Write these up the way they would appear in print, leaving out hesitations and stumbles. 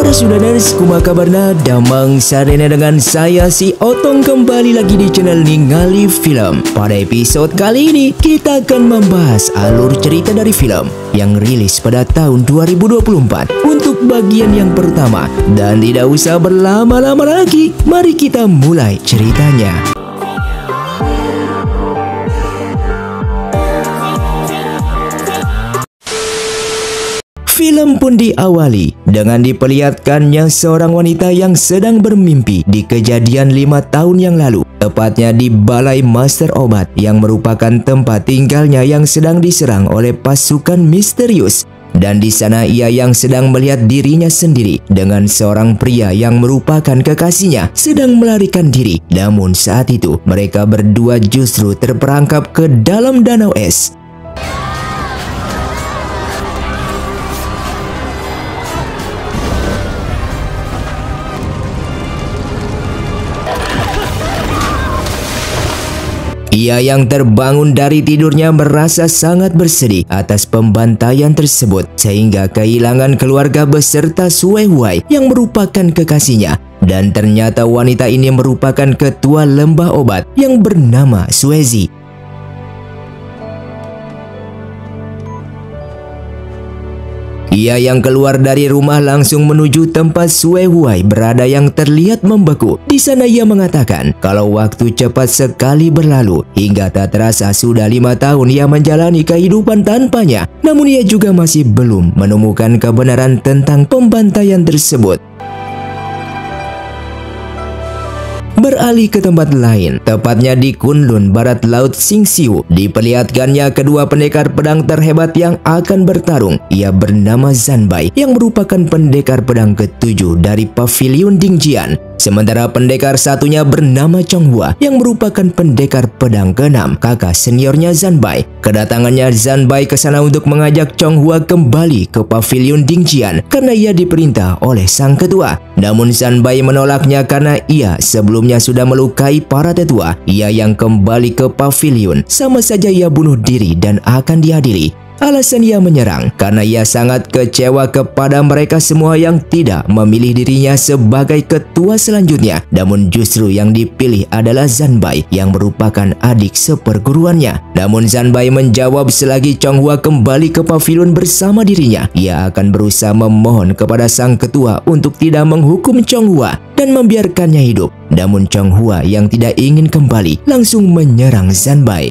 Para Sudaners, kumaha kabarna? Damang sarena dengan saya si Otong kembali lagi di channel Ningali Film. Pada episode kali ini kita akan membahas alur cerita dari film yang rilis pada tahun 2024 untuk bagian yang pertama. Dan tidak usah berlama-lama lagi, mari kita mulai ceritanya. Film pun diawali dengan diperlihatkannya seorang wanita yang sedang bermimpi di kejadian 5 tahun yang lalu, tepatnya di Balai Master Obat yang merupakan tempat tinggalnya yang sedang diserang oleh pasukan misterius. Dan di sana ia yang sedang melihat dirinya sendiri dengan seorang pria yang merupakan kekasihnya sedang melarikan diri. Namun saat itu mereka berdua justru terperangkap ke dalam danau es. Ia yang terbangun dari tidurnya merasa sangat bersedih atas pembantaian tersebut sehingga kehilangan keluarga beserta Sue Huai yang merupakan kekasihnya. Dan ternyata wanita ini merupakan ketua lembah obat yang bernama Suezi. Ia yang keluar dari rumah langsung menuju tempat Sue Huai berada yang terlihat membeku. Di sana ia mengatakan kalau waktu cepat sekali berlalu hingga tak terasa sudah 5 tahun ia menjalani kehidupan tanpanya. Namun ia juga masih belum menemukan kebenaran tentang pembantaian tersebut. Beralih ke tempat lain, tepatnya di Kunlun, barat laut Xingxiu, diperlihatkannya kedua pendekar pedang terhebat yang akan bertarung. Ia bernama Zanbai yang merupakan pendekar pedang ke-7 dari Pavilion Dingjian. Sementara pendekar satunya bernama Chonghua yang merupakan pendekar pedang ke-6, kakak seniornya Zanbai. Kedatangannya Zanbai ke sana untuk mengajak Chonghua kembali ke Pavilion Dingjian karena ia diperintah oleh sang ketua. Namun Zanbai menolaknya karena ia sebelumnya sudah melukai para tetua. Ia yang kembali ke pavilion sama saja ia bunuh diri dan akan diadili. Alasan ia menyerang karena ia sangat kecewa kepada mereka semua yang tidak memilih dirinya sebagai ketua selanjutnya. Namun justru yang dipilih adalah Zanbai yang merupakan adik seperguruannya. Namun Zanbai menjawab selagi Chonghua kembali ke pavilion bersama dirinya, ia akan berusaha memohon kepada sang ketua untuk tidak menghukum Chonghua dan membiarkannya hidup. Namun Chonghua yang tidak ingin kembali langsung menyerang Zanbai.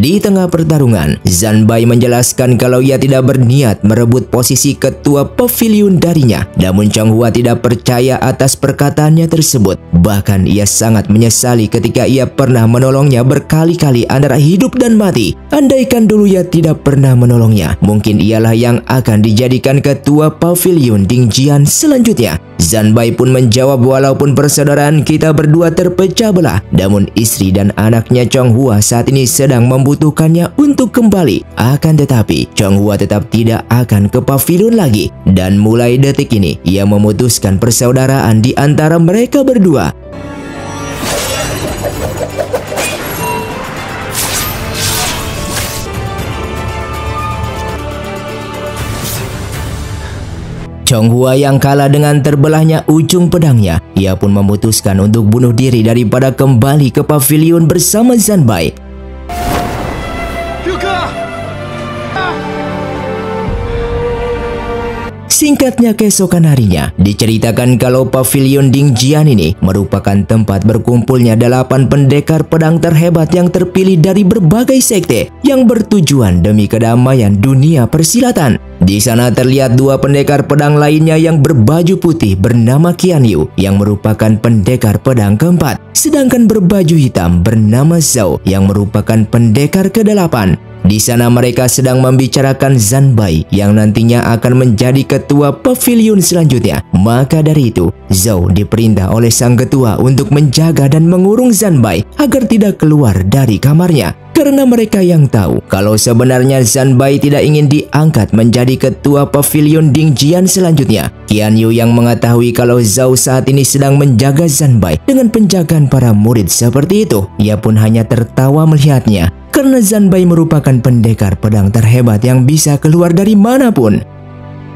Di tengah pertarungan, Zanbai menjelaskan kalau ia tidak berniat merebut posisi ketua pavilion darinya. Namun Chonghua tidak percaya atas perkataannya tersebut. Bahkan ia sangat menyesali ketika ia pernah menolongnya berkali-kali antara hidup dan mati. Andaikan dulu ia tidak pernah menolongnya, mungkin ialah yang akan dijadikan ketua pavilion Dingjian selanjutnya. Zanbai pun menjawab walaupun persaudaraan kita berdua terpecah belah, namun istri dan anaknya Chonghua saat ini sedang membutuhkannya untuk kembali. Akan tetapi Chonghua tetap tidak akan ke pavilion lagi. Dan mulai detik ini ia memutuskan persaudaraan di antara mereka berdua. Chonghua yang kalah dengan terbelahnya ujung pedangnya, ia pun memutuskan untuk bunuh diri daripada kembali ke pavilion bersama Zanbai. Singkatnya keesokan harinya, diceritakan kalau pavilion Dingjian ini merupakan tempat berkumpulnya 8 pendekar pedang terhebat yang terpilih dari berbagai sekte yang bertujuan demi kedamaian dunia persilatan. Di sana terlihat 2 pendekar pedang lainnya yang berbaju putih bernama Qian Yu yang merupakan pendekar pedang keempat. Sedangkan berbaju hitam bernama Zhao yang merupakan pendekar ke-8. Di sana mereka sedang membicarakan Zanbai yang nantinya akan menjadi ketua pavilion selanjutnya. Maka dari itu, Zhou diperintah oleh sang ketua untuk menjaga dan mengurung Zanbai agar tidak keluar dari kamarnya. Karena mereka yang tahu kalau sebenarnya Zanbai tidak ingin diangkat menjadi ketua pavilion Dingjian selanjutnya. Qian Yu yang mengetahui kalau Zhou saat ini sedang menjaga Zanbai dengan penjagaan para murid seperti itu, ia pun hanya tertawa melihatnya. Karena Zanbai merupakan pendekar pedang terhebat yang bisa keluar dari manapun.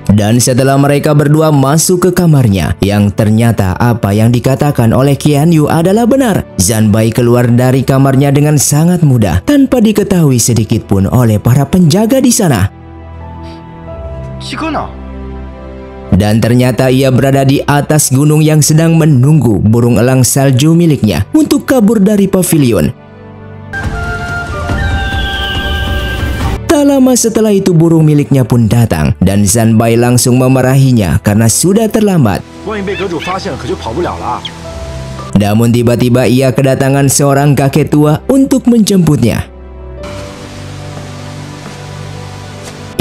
Dan setelah mereka berdua masuk ke kamarnya, yang ternyata apa yang dikatakan oleh Qian Yu adalah benar. Zanbai keluar dari kamarnya dengan sangat mudah, tanpa diketahui sedikit pun oleh para penjaga di sana. Dan ternyata ia berada di atas gunung yang sedang menunggu burung elang salju miliknya untuk kabur dari pavilion. Tak lama setelah itu burung miliknya pun datang dan Zanbai langsung memarahinya karena sudah terlambat. Namun tiba-tiba ia kedatangan seorang kakek tua untuk menjemputnya.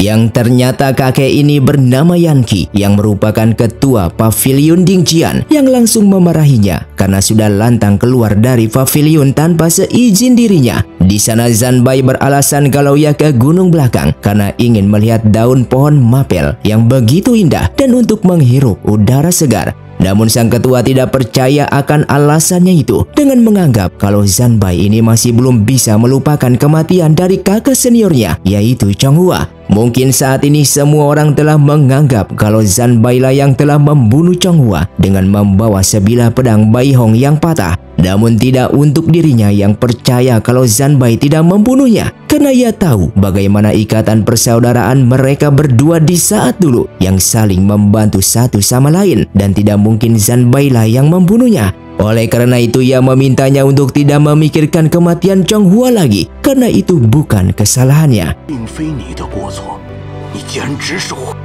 Yang ternyata kakek ini bernama Yanqi yang merupakan ketua pavilion Dingjian yang langsung memarahinya karena sudah lantang keluar dari pavilion tanpa seizin dirinya. Di sana Zanbai beralasan kalau ia ke gunung belakang karena ingin melihat daun pohon mapel yang begitu indah dan untuk menghirup udara segar. Namun sang ketua tidak percaya akan alasannya itu dengan menganggap kalau Zanbai ini masih belum bisa melupakan kematian dari kakak seniornya yaitu Chonghua. Mungkin saat ini semua orang telah menganggap kalau Zanbai lah yang telah membunuh Chonghua dengan membawa sebilah pedang Bai Hong yang patah. Namun tidak untuk dirinya yang percaya kalau Zanbai tidak membunuhnya karena ia tahu bagaimana ikatan persaudaraan mereka berdua di saat dulu yang saling membantu satu sama lain dan tidak mungkin Zanbai lah yang membunuhnya. Oleh karena itu ia memintanya untuk tidak memikirkan kematian Chonghua lagi karena itu bukan kesalahannya.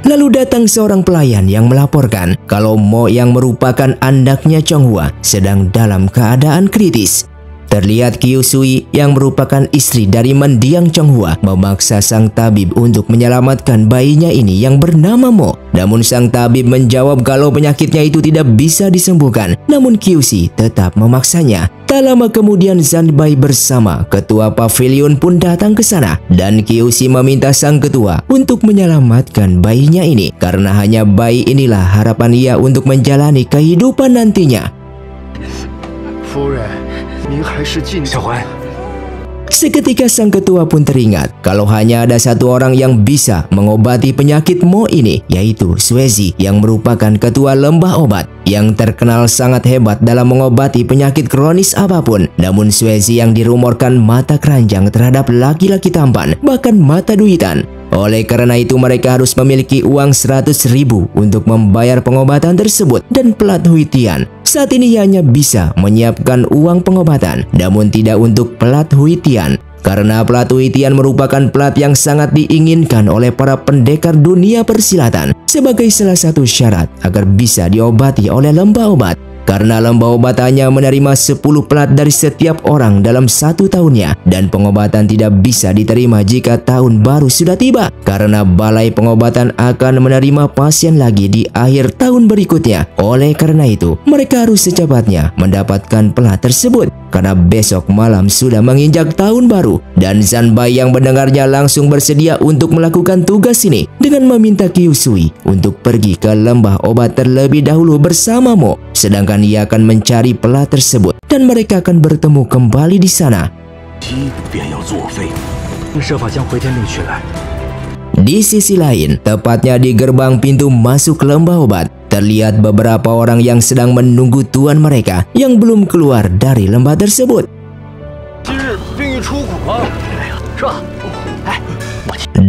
Lalu datang seorang pelayan yang melaporkan kalau Mo yang merupakan andaknya Chonghua sedang dalam keadaan kritis. Terlihat Qiu Sui yang merupakan istri dari mendiang Chonghua memaksa sang tabib untuk menyelamatkan bayinya ini yang bernama Mo. Namun sang tabib menjawab kalau penyakitnya itu tidak bisa disembuhkan. Namun Qiu Sui tetap memaksanya. Tak lama kemudian Zanbai bersama ketua pavilion pun datang ke sana dan Qiu Sui meminta sang ketua untuk menyelamatkan bayinya ini karena hanya bayi inilah harapan ia untuk menjalani kehidupan nantinya. Seketika sang ketua pun teringat kalau hanya ada satu orang yang bisa mengobati penyakit Mo ini, yaitu Suezi yang merupakan ketua lembah obat yang terkenal sangat hebat dalam mengobati penyakit kronis apapun. Namun Suezi yang dirumorkan mata keranjang terhadap laki-laki tampan, bahkan mata duitan. Oleh karena itu mereka harus memiliki uang 100.000 untuk membayar pengobatan tersebut dan pelat Huitian. Saat ini hanya bisa menyiapkan uang pengobatan, namun tidak untuk pelat Huitian. Karena pelat Huitian merupakan pelat yang sangat diinginkan oleh para pendekar dunia persilatan sebagai salah satu syarat agar bisa diobati oleh lembah obat. Karena lembah obat hanya menerima 10 pelat dari setiap orang dalam 1 tahunnya dan pengobatan tidak bisa diterima jika tahun baru sudah tiba. Karena balai pengobatan akan menerima pasien lagi di akhir tahun berikutnya. Oleh karena itu, mereka harus secepatnya mendapatkan pelat tersebut. Karena besok malam sudah menginjak tahun baru dan Zanbai yang mendengarnya langsung bersedia untuk melakukan tugas ini dengan meminta Qiu Sui untuk pergi ke lembah obat terlebih dahulu bersama Mo. Sedangkan ia akan mencari pelat tersebut dan mereka akan bertemu kembali di sana. Di sisi lain, tepatnya di gerbang pintu masuk lembah obat, terlihat beberapa orang yang sedang menunggu tuan mereka yang belum keluar dari lembah tersebut.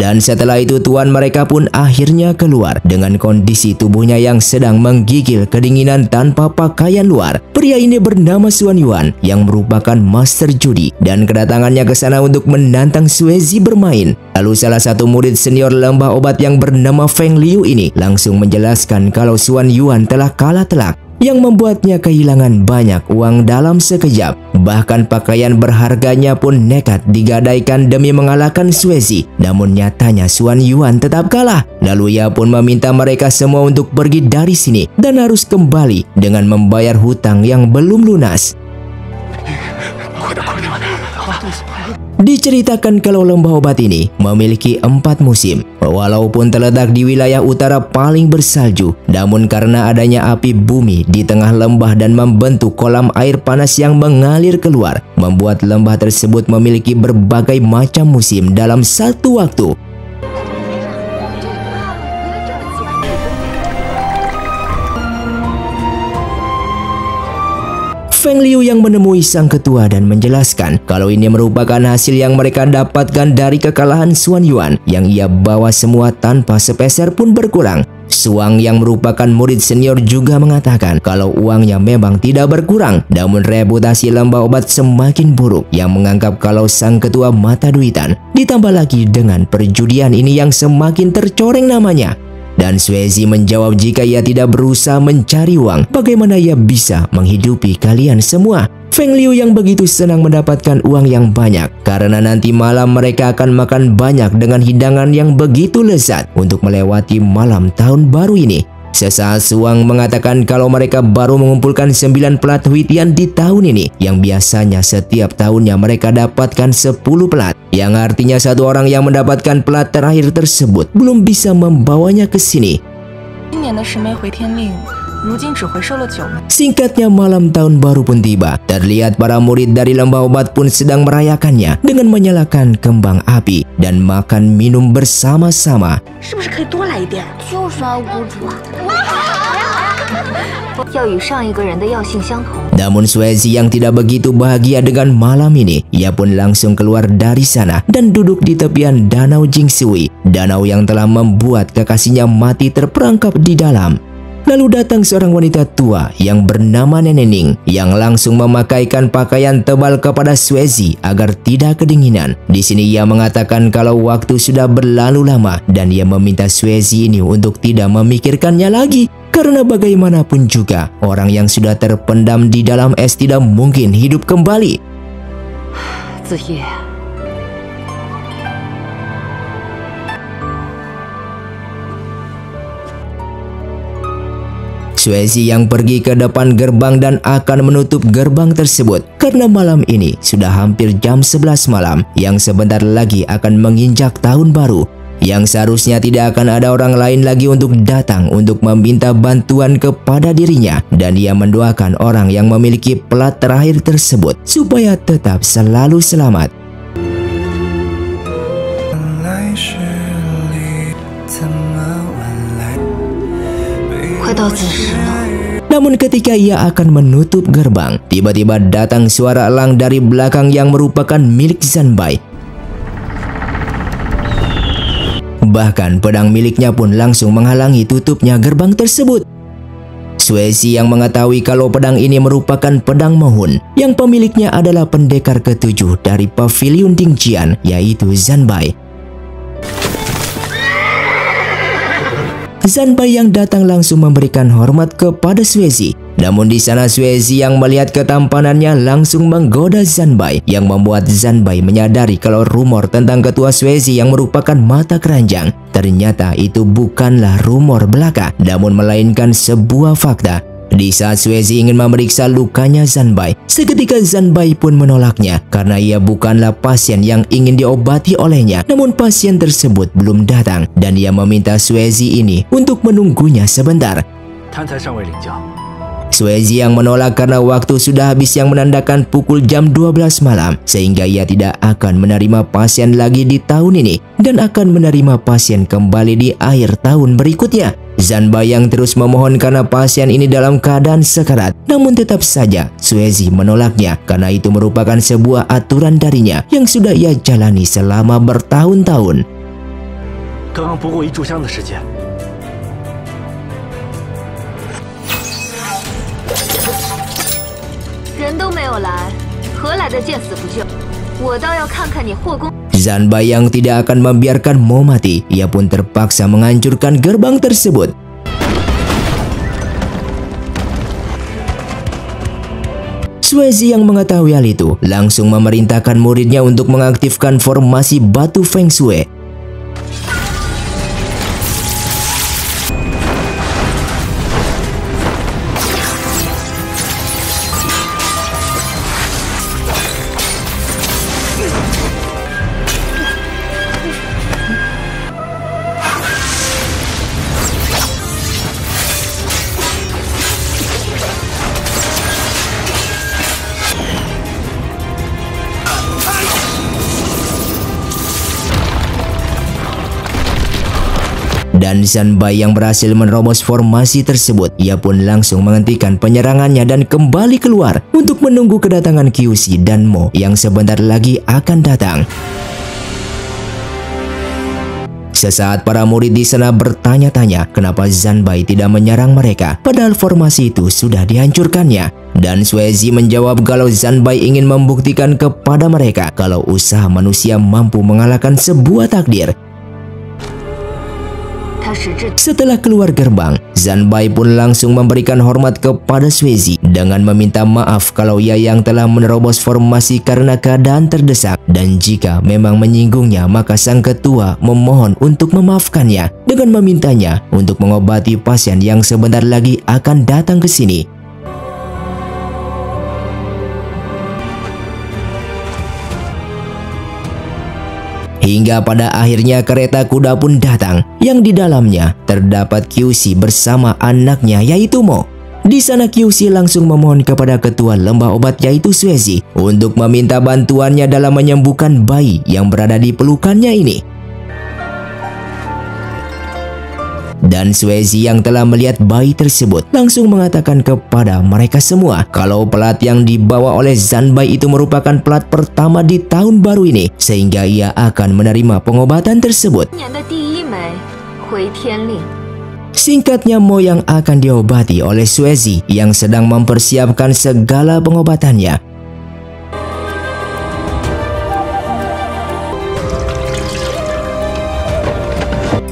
Dan setelah itu tuan mereka pun akhirnya keluar dengan kondisi tubuhnya yang sedang menggigil kedinginan tanpa pakaian luar. Pria ini bernama Xuan Yuan yang merupakan master judi dan kedatangannya ke sana untuk menantang Suezi bermain. Lalu salah satu murid senior lembah obat yang bernama Feng Liu ini langsung menjelaskan kalau Xuan Yuan telah kalah telak. yang membuatnya kehilangan banyak uang dalam sekejap. Bahkan pakaian berharganya pun nekat digadaikan demi mengalahkan Xuezi. Namun nyatanya Xuan Yuan tetap kalah. Lalu ia pun meminta mereka semua untuk pergi dari sini dan harus kembali dengan membayar hutang yang belum lunas. Diceritakan kalau lembah obat ini memiliki 4 musim. Walaupun terletak di wilayah utara paling bersalju, namun karena adanya api bumi di tengah lembah dan membentuk kolam air panas yang mengalir keluar, membuat lembah tersebut memiliki berbagai macam musim dalam satu waktu. Feng Liu yang menemui sang ketua dan menjelaskan kalau ini merupakan hasil yang mereka dapatkan dari kekalahan Xuan Yuan yang ia bawa semua tanpa sepeser pun berkurang. Suang yang merupakan murid senior juga mengatakan kalau uangnya memang tidak berkurang, namun reputasi lembah obat semakin buruk yang menganggap kalau sang ketua mata duitan. Ditambah lagi dengan perjudian ini yang semakin tercoreng namanya. Dan Xuezi menjawab jika ia tidak berusaha mencari uang, bagaimana ia bisa menghidupi kalian semua? Feng Liu yang begitu senang mendapatkan uang yang banyak karena nanti malam mereka akan makan banyak dengan hidangan yang begitu lezat untuk melewati malam tahun baru ini. Sesaat Suang mengatakan kalau mereka baru mengumpulkan 9 pelat Huitian di tahun ini, yang biasanya setiap tahunnya mereka dapatkan 10 pelat, yang artinya satu orang yang mendapatkan pelat terakhir tersebut belum bisa membawanya ke sini. Singkatnya malam tahun baru pun tiba. Terlihat para murid dari lembah obat pun sedang merayakannya dengan menyalakan kembang api dan makan minum bersama-sama. Namun Xuezi yang tidak begitu bahagia dengan malam ini, ia pun langsung keluar dari sana dan duduk di tepian danau Jingshui, danau yang telah membuat kekasihnya mati terperangkap di dalam. Lalu datang seorang wanita tua yang bernama Nenek Ning yang langsung memakaikan pakaian tebal kepada Xuezi agar tidak kedinginan. Di sini ia mengatakan kalau waktu sudah berlalu lama dan ia meminta Xuezi ini untuk tidak memikirkannya lagi. Karena bagaimanapun juga orang yang sudah terpendam di dalam es tidak mungkin hidup kembali. Xuezi yang pergi ke depan gerbang dan akan menutup gerbang tersebut karena malam ini sudah hampir jam 11 malam yang sebentar lagi akan menginjak tahun baru, yang seharusnya tidak akan ada orang lain lagi untuk datang untuk meminta bantuan kepada dirinya, dan ia mendoakan orang yang memiliki pelat terakhir tersebut supaya tetap selalu selamat. Namun ketika ia akan menutup gerbang, tiba-tiba datang suara elang dari belakang yang merupakan milik Zanbai. Bahkan pedang miliknya pun langsung menghalangi tutupnya gerbang tersebut. Xuezi yang mengetahui kalau pedang ini merupakan pedang Mohun, yang pemiliknya adalah pendekar ke-7 dari Pavilion Dingjian, yaitu Zanbai. Zanbai yang datang langsung memberikan hormat kepada Xuezi. Namun di sana Xuezi yang melihat ketampanannya langsung menggoda Zanbai, yang membuat Zanbai menyadari kalau rumor tentang ketua Xuezi yang merupakan mata keranjang ternyata itu bukanlah rumor belaka, namun melainkan sebuah fakta. Di saat Xuezi ingin memeriksa lukanya Zanbai, seketika Zanbai pun menolaknya karena ia bukanlah pasien yang ingin diobati olehnya. Namun pasien tersebut belum datang dan ia meminta Xuezi ini untuk menunggunya sebentar. Xuezi yang menolak karena waktu sudah habis yang menandakan pukul jam 12 malam, sehingga ia tidak akan menerima pasien lagi di tahun ini dan akan menerima pasien kembali di akhir tahun berikutnya. Zanbai yang terus memohon karena pasien ini dalam keadaan sekarat, namun tetap saja Xuezi menolaknya karena itu merupakan sebuah aturan darinya yang sudah ia jalani selama bertahun-tahun. Zanbai yang tidak akan membiarkan Mo mati, ia pun terpaksa menghancurkan gerbang tersebut. Suezi yang mengetahui hal itu langsung memerintahkan muridnya untuk mengaktifkan formasi batu Feng Shui. Dan Zanbai yang berhasil menerobos formasi tersebut, ia pun langsung menghentikan penyerangannya dan kembali keluar untuk menunggu kedatangan Kyushi dan Mo yang sebentar lagi akan datang. Sesaat para murid di sana bertanya-tanya kenapa Zanbai tidak menyerang mereka, padahal formasi itu sudah dihancurkannya. Dan Suezi menjawab kalau Zanbai ingin membuktikan kepada mereka kalau usaha manusia mampu mengalahkan sebuah takdir. Setelah keluar gerbang, Zanbai pun langsung memberikan hormat kepada Suezi dengan meminta maaf kalau ia yang telah menerobos formasi karena keadaan terdesak, dan jika memang menyinggungnya maka sang ketua memohon untuk memaafkannya dengan memintanya untuk mengobati pasien yang sebentar lagi akan datang ke sini. Hingga pada akhirnya kereta kuda pun datang, yang di dalamnya terdapat Kyushi bersama anaknya yaitu Mo. Di sana Kyushi langsung memohon kepada ketua lembah obat yaitu Suezi untuk meminta bantuannya dalam menyembuhkan bayi yang berada di pelukannya ini. Dan Suezi yang telah melihat bayi tersebut langsung mengatakan kepada mereka semua kalau pelat yang dibawa oleh Zanbai itu merupakan pelat pertama di tahun baru ini, sehingga ia akan menerima pengobatan tersebut. Singkatnya, Mo yang akan diobati oleh Suezi yang sedang mempersiapkan segala pengobatannya.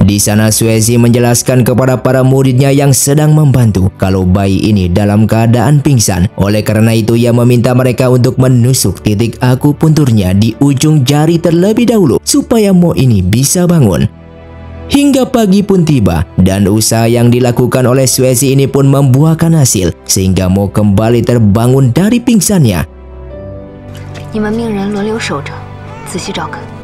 Di sana Suezi menjelaskan kepada para muridnya yang sedang membantu kalau bayi ini dalam keadaan pingsan. Oleh karena itu ia meminta mereka untuk menusuk titik akupunturnya di ujung jari terlebih dahulu supaya Mo ini bisa bangun. Hingga pagi pun tiba dan usaha yang dilakukan oleh Suezi ini pun membuahkan hasil sehingga Mo kembali terbangun dari pingsannya.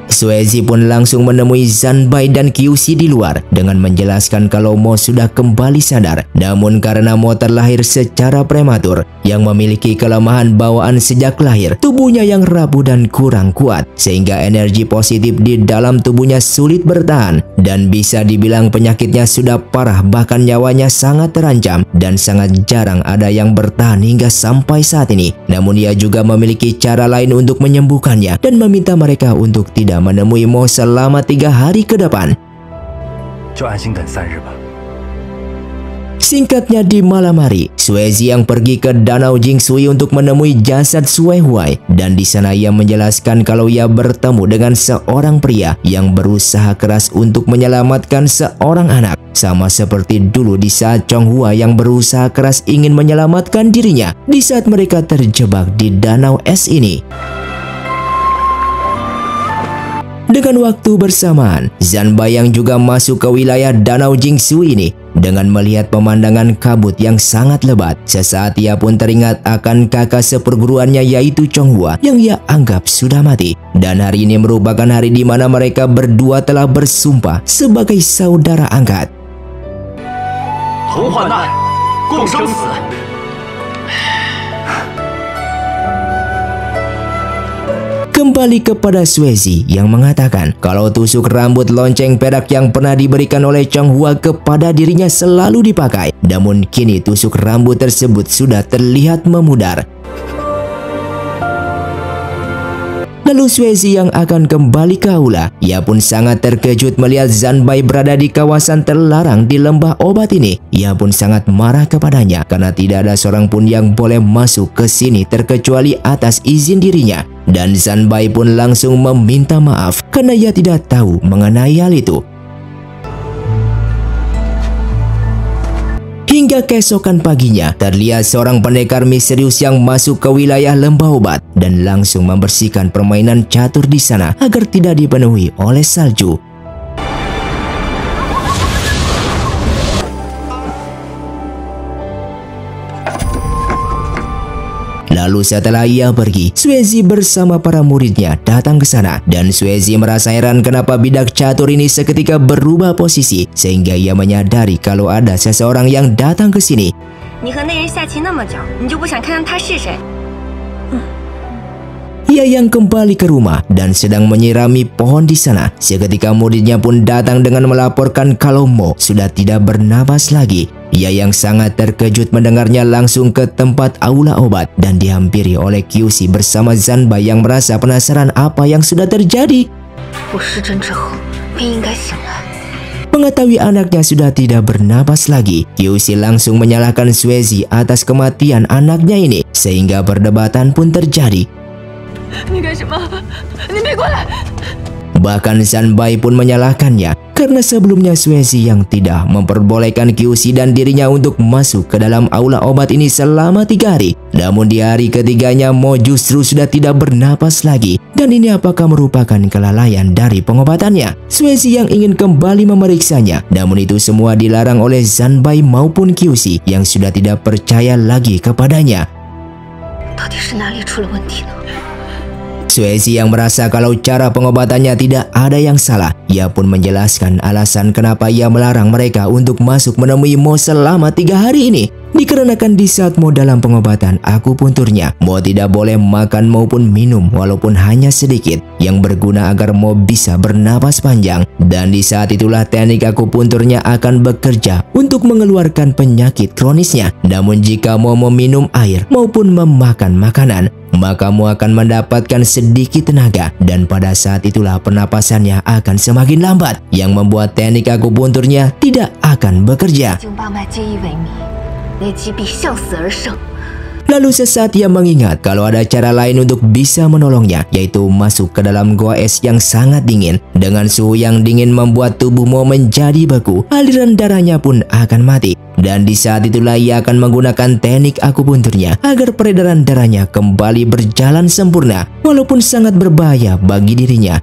Suezi pun langsung menemui Zanbai dan Kyushi di luar dengan menjelaskan kalau Mo sudah kembali sadar. Namun karena Mo terlahir secara prematur yang memiliki kelemahan bawaan sejak lahir, tubuhnya yang rapuh dan kurang kuat sehingga energi positif di dalam tubuhnya sulit bertahan dan bisa dibilang penyakitnya sudah parah, bahkan nyawanya sangat terancam dan sangat jarang ada yang bertahan hingga sampai saat ini. Namun ia juga memiliki cara lain untuk menyembuhkannya dan meminta mereka untuk tidak menemui Mo selama 3 hari ke depan. Singkatnya, di malam hari, Suezi yang pergi ke Danau Jingsui untuk menemui jasad Sui Huai, dan di sana ia menjelaskan kalau ia bertemu dengan seorang pria yang berusaha keras untuk menyelamatkan seorang anak, sama seperti dulu di saat Chong Hua yang berusaha keras ingin menyelamatkan dirinya di saat mereka terjebak di danau es ini. Dengan waktu bersamaan, Zanbai yang juga masuk ke wilayah Danau Jingsui ini dengan melihat pemandangan kabut yang sangat lebat. Sesaat ia pun teringat akan kakak seperguruannya yaitu Chong Hua yang ia anggap sudah mati. Dan hari ini merupakan hari di mana mereka berdua telah bersumpah sebagai saudara angkat. Kembali kepada Suezi yang mengatakan kalau tusuk rambut lonceng perak yang pernah diberikan oleh Chong Hua kepada dirinya selalu dipakai. Namun kini tusuk rambut tersebut sudah terlihat memudar. Lalu Suezi yang akan kembali ke aula, ia pun sangat terkejut melihat Zanbai berada di kawasan terlarang di lembah obat ini. Ia pun sangat marah kepadanya karena tidak ada seorang pun yang boleh masuk ke sini terkecuali atas izin dirinya. Dan Zanbai pun langsung meminta maaf karena ia tidak tahu mengenai hal itu. Hingga keesokan paginya, terlihat seorang pendekar misterius yang masuk ke wilayah lembah obat dan langsung membersihkan permainan catur di sana agar tidak dipenuhi oleh salju. Lalu setelah ia pergi, Xuezi bersama para muridnya datang ke sana dan Xuezi merasa heran kenapa bidak catur ini seketika berubah posisi sehingga ia menyadari kalau ada seseorang yang datang ke sini. Ia yang kembali ke rumah dan sedang menyirami pohon di sana. Seketika muridnya pun datang dengan melaporkan kalau Mo sudah tidak bernapas lagi. Ia yang sangat terkejut mendengarnya langsung ke tempat aula obat dan dihampiri oleh Kyushi bersama Zanbai yang merasa penasaran apa yang sudah terjadi. Mengetahui anaknya sudah tidak bernapas lagi, Kyushi langsung menyalahkan Xuezi atas kematian anaknya ini sehingga perdebatan pun terjadi. Bahkan Zanbai pun menyalahkannya karena sebelumnya Xuezi yang tidak memperbolehkan Kyushi dan dirinya untuk masuk ke dalam aula obat ini selama 3 hari. Namun di hari ketiganya Mo justru sudah tidak bernapas lagi. Dan ini apakah merupakan kelalaian dari pengobatannya? Xuezi yang ingin kembali memeriksanya, namun itu semua dilarang oleh Zanbai maupun Kyushi yang sudah tidak percaya lagi kepadanya. Xuezi yang merasa kalau cara pengobatannya tidak ada yang salah. Ia pun menjelaskan alasan kenapa ia melarang mereka untuk masuk menemui Mo selama 3 hari ini. Dikarenakan di saat Mo dalam pengobatan akupunturnya, Mo tidak boleh makan maupun minum walaupun hanya sedikit yang berguna agar Mo bisa bernapas panjang. Dan di saat itulah teknik akupunturnya akan bekerja untuk mengeluarkan penyakit kronisnya. Namun jika Mo meminum air maupun memakan makanan, maka Mo akan mendapatkan sedikit tenaga dan pada saat itulah pernapasannya akan semakin lambat yang membuat teknik akupunturnya tidak akan bekerja. Lalu sesaat ia mengingat kalau ada cara lain untuk bisa menolongnya, yaitu masuk ke dalam goa es yang sangat dingin. Dengan suhu yang dingin membuat tubuh Mo menjadi beku, aliran darahnya pun akan mati. Dan di saat itulah ia akan menggunakan teknik akupunturnya agar peredaran darahnya kembali berjalan sempurna, walaupun sangat berbahaya bagi dirinya.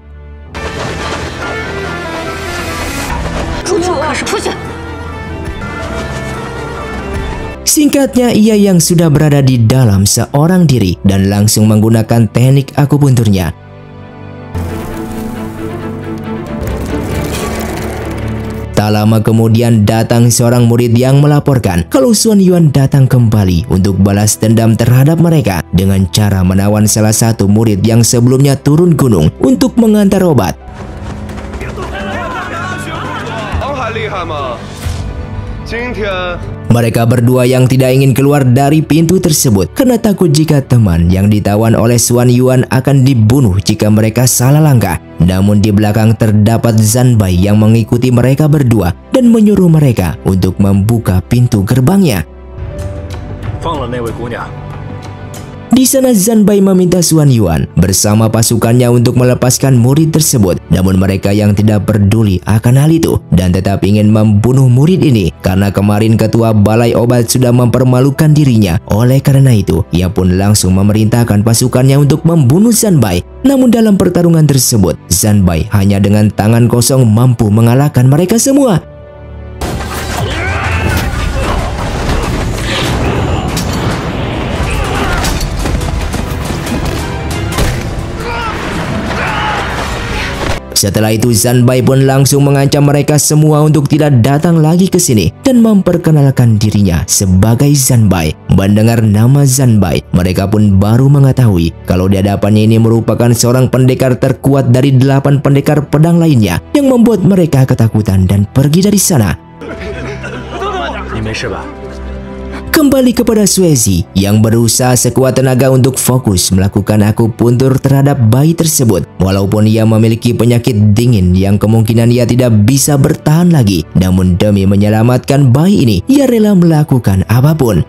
Singkatnya, ia yang sudah berada di dalam seorang diri dan langsung menggunakan teknik akupunturnya. Tak lama kemudian datang seorang murid yang melaporkan kalau Xuan Yuan datang kembali untuk balas dendam terhadap mereka dengan cara menawan salah satu murid yang sebelumnya turun gunung untuk mengantar obat. Mereka berdua yang tidak ingin keluar dari pintu tersebut karena takut jika teman yang ditawan oleh Xuan Yuan akan dibunuh jika mereka salah langkah. Namun di belakang terdapat Zanbai yang mengikuti mereka berdua dan menyuruh mereka untuk membuka pintu gerbangnya. Di sana Zanbai meminta Xuan Yuan bersama pasukannya untuk melepaskan murid tersebut. Namun mereka yang tidak peduli akan hal itu dan tetap ingin membunuh murid ini karena kemarin ketua balai obat sudah mempermalukan dirinya. Oleh karena itu, ia pun langsung memerintahkan pasukannya untuk membunuh Zanbai. Namun dalam pertarungan tersebut, Zanbai hanya dengan tangan kosong mampu mengalahkan mereka semua. Setelah itu Zanbai pun langsung mengancam mereka semua untuk tidak datang lagi ke sini dan memperkenalkan dirinya sebagai Zanbai. Mendengar nama Zanbai, mereka pun baru mengetahui kalau di hadapannya ini merupakan seorang pendekar terkuat dari 8 pendekar pedang lainnya yang membuat mereka ketakutan dan pergi dari sana. Kembali kepada Xuezi yang berusaha sekuat tenaga untuk fokus melakukan akupuntur terhadap bayi tersebut. Walaupun ia memiliki penyakit dingin yang kemungkinan ia tidak bisa bertahan lagi, namun demi menyelamatkan bayi ini, ia rela melakukan apapun.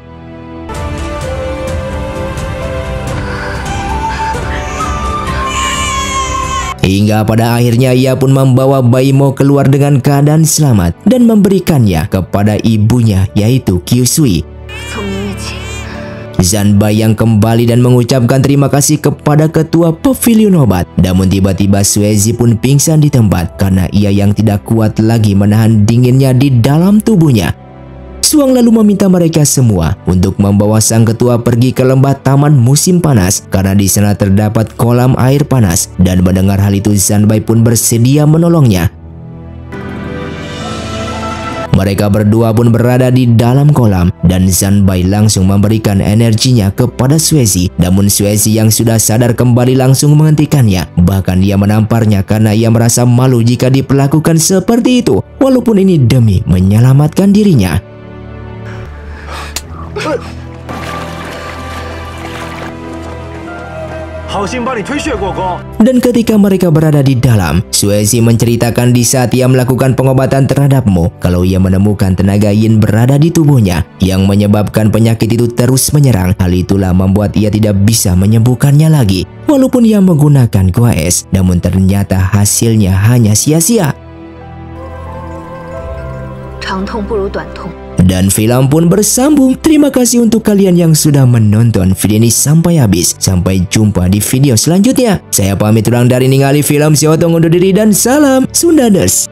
Hingga pada akhirnya ia pun membawa bayi Mo keluar dengan keadaan selamat dan memberikannya kepada ibunya yaitu Kyusui. Zanbai yang kembali dan mengucapkan terima kasih kepada ketua pavilion obat. Namun tiba-tiba Suezi pun pingsan di tempat karena ia yang tidak kuat lagi menahan dinginnya di dalam tubuhnya. Suang lalu meminta mereka semua untuk membawa sang ketua pergi ke lembah taman musim panas karena di sana terdapat kolam air panas, dan mendengar hal itu Zanbai pun bersedia menolongnya. Mereka berdua pun berada di dalam kolam dan Zanbai langsung memberikan energinya kepada Suezi. Namun Suezi yang sudah sadar kembali langsung menghentikannya. Bahkan ia menamparnya karena ia merasa malu jika diperlakukan seperti itu, walaupun ini demi menyelamatkan dirinya. Dan ketika mereka berada di dalam, Suezi menceritakan di saat ia melakukan pengobatan terhadap Mo kalau ia menemukan tenaga yin berada di tubuhnya yang menyebabkan penyakit itu terus menyerang. Hal itulah membuat ia tidak bisa menyembuhkannya lagi. Walaupun ia menggunakan gua es, namun ternyata hasilnya hanya sia-sia. Dan film pun bersambung. Terima kasih untuk kalian yang sudah menonton video ini sampai habis. Sampai jumpa di video selanjutnya. Saya pamit ulang dari ningali film. Saya undur diri dan salam Sundaders.